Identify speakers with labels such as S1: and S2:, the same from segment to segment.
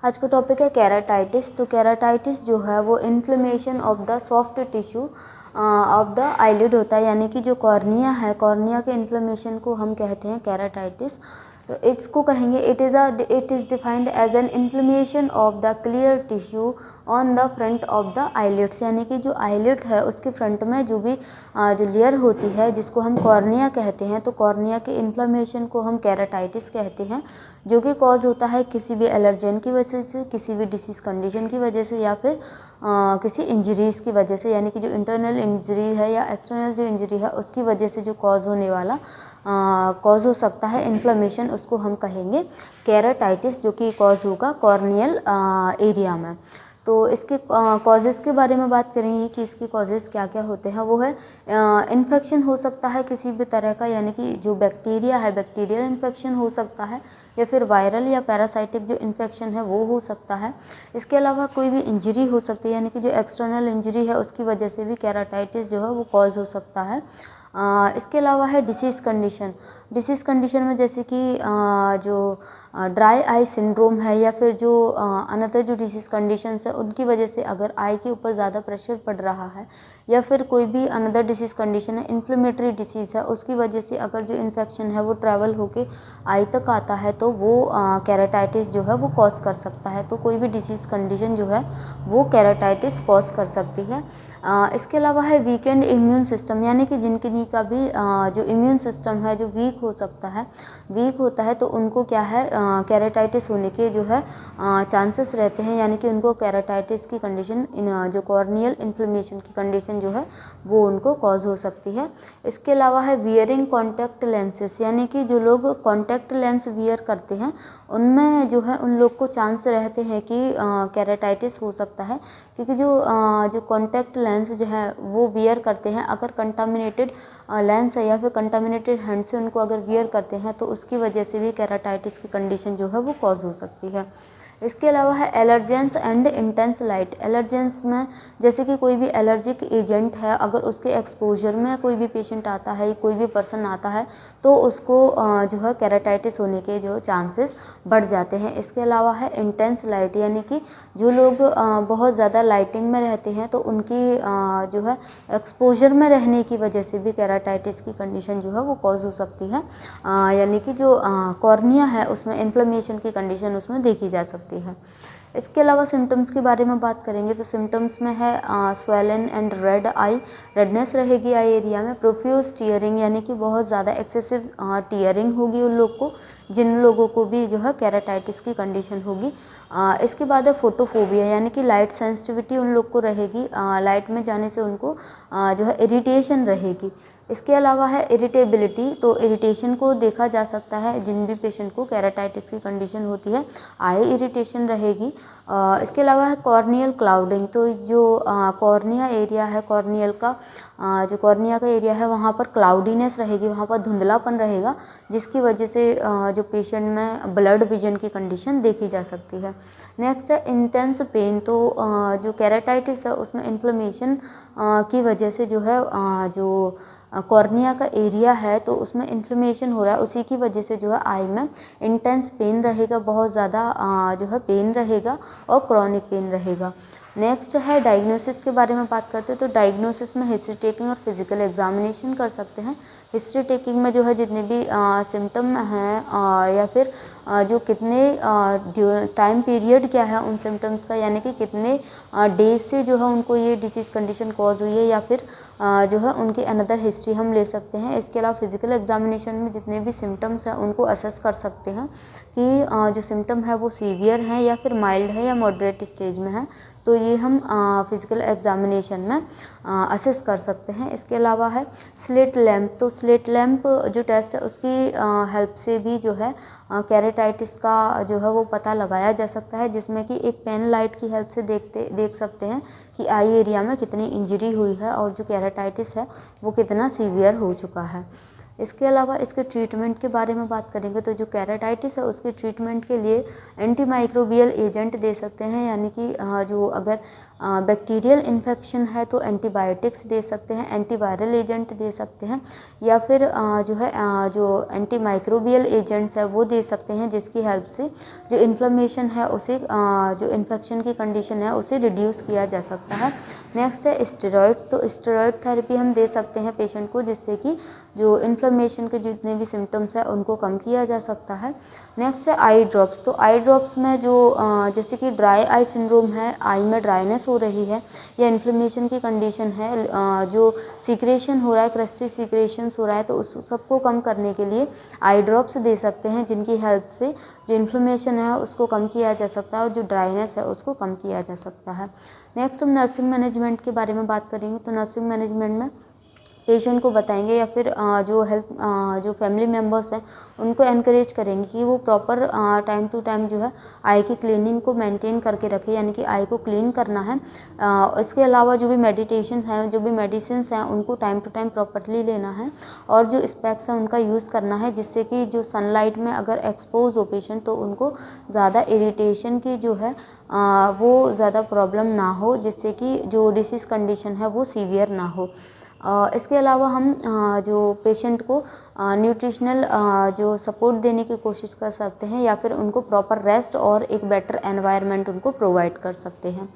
S1: आज का टॉपिक है केराटाइटिस। तो केराटाइटिस जो है वो inflammation of the soft tissue of the eyelid होता है, यानी कि जो कॉर्निया है, कॉर्निया के इन्फ्लेमेशन को हम कहते हैं केराटाइटिस। तो इसको कहेंगे it is defined as an inflammation of the clear tissue on the front of the eyelids, यानी कि जो आईलिड है उसके फ्रंट में जो भी जो लेयर होती है जिसको हम कॉर्निया कहते हैं, तो कॉर्निया के इन्फ्लेमेशन को हम केराटाइटिस कहते हैं, जो कि कॉज होता है किसी भी एलर्जन की वजह से, किसी भी डिसीज़ कंडीशन की वजह से, या फिर किसी इंजरीज़ की वजह से, यानी कि जो इंटरनल इंजरी है या एक्सटर्नल जो इंजरी है उसकी वजह से जो कॉज होने वाला कॉज हो सकता है इन्फ्लेमेशन, उसको हम कहेंगे केराटाइटिस, जो कि कॉज होगा कॉर्नियल एरिया में। तो इसके कॉजेज़ के बारे में बात करेंगे कि इसके कॉजेज़ क्या क्या होते हैं। वो है इन्फेक्शन हो सकता है किसी भी तरह का, यानी कि जो बैक्टीरिया है बैक्टीरियल इन्फेक्शन हो सकता है, या फिर वायरल या पैरासाइटिक जो इन्फेक्शन है वो हो सकता है। इसके अलावा कोई भी इंजरी हो सकती है, यानी कि जो एक्सटर्नल इंजरी है उसकी वजह से भी केराटाइटिस जो है वो कॉज हो सकता है। इसके अलावा है डिसीज़ कंडीशन में जैसे कि जो ड्राई आई सिंड्रोम है, या फिर जो अनदर जो डिसीज़ कंडीशंस है उनकी वजह से अगर आई के ऊपर ज़्यादा प्रेशर पड़ रहा है, या फिर कोई भी अनदर डिसीज़ कंडीशन है, इन्फ्लेमेटरी डिसीज़ है, उसकी वजह से अगर जो इन्फेक्शन है वो ट्रैवल होके आई तक आता है तो वो केराटाइटिस जो है वो कॉज कर सकता है। तो कोई भी डिसीज़ कंडीशन जो है वो केराटाइटिस कॉज कर सकती है। इसके अलावा है वीकेंड इम्यून सिस्टम, यानी कि जिनकी का भी जो इम्यून सिस्टम है जो वीक होता है तो उनको क्या है केराटाइटिस होने के जो है चांसेस रहते हैं, यानी कि उनको केराटाइटिस की कंडीशन जो कॉर्नियल इन्फ्लेमेशन की कंडीशन जो है वो उनको कॉज हो सकती है। इसके अलावा है वियरिंग कॉन्टैक्ट लेंसेस, यानी कि जो लोग कॉन्टैक्ट लेंस वियर करते हैं उनमें जो है उन लोग को चांस रहते हैं कि केराटाइटिस हो सकता है, क्योंकि जो कॉन्टैक्ट लेंस जो है वो वियर करते हैं, अगर कंटामिनेटेड लेंस है या फिर कंटामिनेटेड हैंड से उनको अगर वियर करते हैं तो उसकी वजह से भी केराटाइटिस की कंडीशन जो है वो कॉज हो सकती है। इसके अलावा है allergens and intense light. Allergens में जैसे कि कोई भी एलर्जिक एजेंट है, अगर उसके एक्सपोजर में कोई भी पेशेंट आता है, कोई भी पर्सन आता है तो उसको जो है केराटाइटिस होने के जो चांसेस बढ़ जाते हैं। इसके अलावा है इंटेंस लाइट, यानी कि जो लोग बहुत ज़्यादा लाइटिंग में रहते हैं तो उनकी जो है एक्सपोजर में रहने की वजह से भी केराटाइटिस की कंडीशन जो है वो कॉज हो सकती है, यानी कि जो कॉर्निया है उसमें इन्फ्लेमेशन की कंडीशन उसमें देखी जा सकती है। इसके अलावा सिम्टम्स के बारे में बात करेंगे तो सिम्टम्स में है swollen and red I, redness रहेगी आई एरिया में, प्रोफ्यूज टीयरिंग, यानी कि बहुत ज़्यादा एक्सेसिव टीयरिंग होगी उन लोग को, जिन लोगों को भी जो है केराटाइटिस की कंडीशन होगी। इसके बाद है फोटोफोबिया, यानी कि लाइट सेंसिटिविटी उन लोग को रहेगी, लाइट में जाने से उनको जो है इरिटेशन रहेगी। इसके अलावा है इरिटेबिलिटी, तो इरिटेशन को देखा जा सकता है जिन भी पेशेंट को केराटाइटिस की कंडीशन होती है, आई इरिटेशन रहेगी। इसके अलावा है कॉर्नियल क्लाउडिंग, तो जो कॉर्निया एरिया है, कॉर्नियल का जो कॉर्निया का एरिया है वहाँ पर क्लाउडीनेस रहेगी, वहाँ पर धुंधलापन रहेगा, जिसकी वजह से जो पेशेंट में ब्लड विजन की कंडीशन देखी जा सकती है। नेक्स्ट है इंटेंस पेन, तो जो केराटाइटिस है उसमें इन्फ्लेमेशन की वजह से जो है जो कॉर्निया का एरिया है तो उसमें इन्फ्लेमेशन हो रहा है, उसी की वजह से जो है आई में इंटेंस पेन रहेगा, बहुत ज़्यादा जो है पेन रहेगा और क्रॉनिक पेन रहेगा। नेक्स्ट है डायग्नोसिस के बारे में बात करते हैं, तो डायग्नोसिस में हिस्ट्री टेकिंग और फिजिकल एग्जामिनेशन कर सकते हैं। हिस्ट्री टेकिंग में जो है जितने भी सिम्टम हैं या फिर जो कितने टाइम पीरियड क्या है उन सिम्टम्स का, यानी कि कितने डेज से जो है उनको ये डिसीज़ कंडीशन कॉज हुई है, या फिर जो है उनकी अनदर हिस्ट्री हम ले सकते हैं। इसके अलावा फिजिकल एग्जामिनेशन में जितने भी सिम्टम्स हैं उनको असेस कर सकते हैं कि जो सिम्टम है वो सीवियर है या फिर माइल्ड है या मॉडरेट स्टेज में है, तो ये हम फिजिकल एग्जामिनेशन में असेस कर सकते हैं। इसके अलावा है स्लिट लैम्प, तो स्लिट लैम्प जो टेस्ट है उसकी हेल्प से भी जो है केराटाइटिस का जो है वो पता लगाया जा सकता है, जिसमें कि एक पेन लाइट की हेल्प से देख सकते हैं कि आई एरिया में कितनी इंजरी हुई है और जो केराटाइटिस है वो कितना सीवियर हो चुका है। इसके अलावा इसके ट्रीटमेंट के बारे में बात करेंगे तो जो केराटाइटिस है उसके ट्रीटमेंट के लिए एंटीमाइक्रोबियल एजेंट दे सकते हैं, यानी कि जो अगर बैक्टीरियल इन्फेक्शन है तो एंटीबायोटिक्स दे सकते हैं, एंटीवायरल एजेंट दे सकते हैं, या फिर जो एंटी माइक्रोबियल एजेंट्स है वो दे सकते हैं, जिसकी हेल्प से जो इन्फ्लेमेशन है उसे जो इन्फेक्शन की कंडीशन है उसे रिड्यूस किया जा सकता है। नेक्स्ट है स्टेरॉइड्स। तो स्टेरॉइड थेरेपी हम दे सकते हैं पेशेंट को, जिससे कि जो इन्फ्लेमेशन के जितने भी सिम्टम्स हैं उनको कम किया जा सकता है। नेक्स्ट है आई ड्रॉप्स। तो आई ड्रॉप्स में जो जैसे कि ड्राई आई सिंड्रोम है, आई में ड्राइनेस हो रही है या इन्फ्लेमेशन की कंडीशन है, जो सीक्रेशन हो रहा है, क्रस्टी सीक्रेशंस हो रहा है, तो उस सबको कम करने के लिए आई ड्रॉप्स दे सकते हैं, जिनकी हेल्प से जो इन्फ्लेमेशन है उसको कम किया जा सकता है और जो ड्राइनेस है उसको कम किया जा सकता है। नेक्स्ट हम नर्सिंग मैनेजमेंट के बारे में बात करेंगे। तो नर्सिंग मैनेजमेंट में पेशेंट को बताएंगे या फिर जो फैमिली मेम्बर्स हैं उनको एनकरेज करेंगे कि वो प्रॉपर टाइम टू टाइम जो है आई की क्लीनिंग को मेंटेन करके रखें, यानी कि आई को क्लीन करना है। इसके अलावा जो भी मेडिटेशन हैं, जो भी मेडिसिन हैं, उनको टाइम टू टाइम प्रॉपरली लेना है और जो स्पेक्स हैं उनका यूज़ करना है, जिससे कि जो सनलाइट में अगर एक्सपोज हो पेशेंट तो उनको ज़्यादा इरिटेशन की जो है वो ज़्यादा प्रॉब्लम ना हो, जिससे कि जो डिसीज़ कंडीशन है वो सीवियर ना हो। इसके अलावा हम जो पेशेंट को न्यूट्रिशनल जो सपोर्ट देने की कोशिश कर सकते हैं, या फिर उनको प्रॉपर रेस्ट और एक बेटर एनवायरनमेंट उनको प्रोवाइड कर सकते हैं।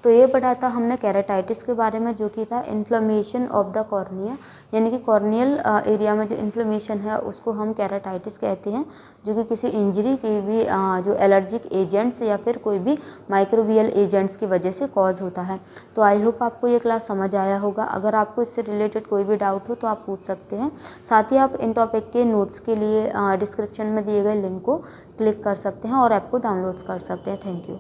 S1: तो ये पढ़ा था हमने केराटाइटिस के बारे में, जो कि था इन्फ्लेमेशन ऑफ द कॉर्निया, यानी कि कॉर्नियल एरिया में जो इन्फ्लेमेशन है उसको हम केराटाइटिस कहते हैं, जो कि किसी इंजरी की भी जो एलर्जिक एजेंट्स या फिर कोई भी माइक्रोबियल एजेंट्स की वजह से कॉज होता है। तो आई होप आपको ये क्लास समझ आया होगा। अगर आपको इससे रिलेटेड कोई भी डाउट हो तो आप पूछ सकते हैं। साथ ही आप इन टॉपिक के नोट्स के लिए डिस्क्रिप्शन में दिए गए लिंक को क्लिक कर सकते हैं और ऐप को डाउनलोड कर सकते हैं। Thank you.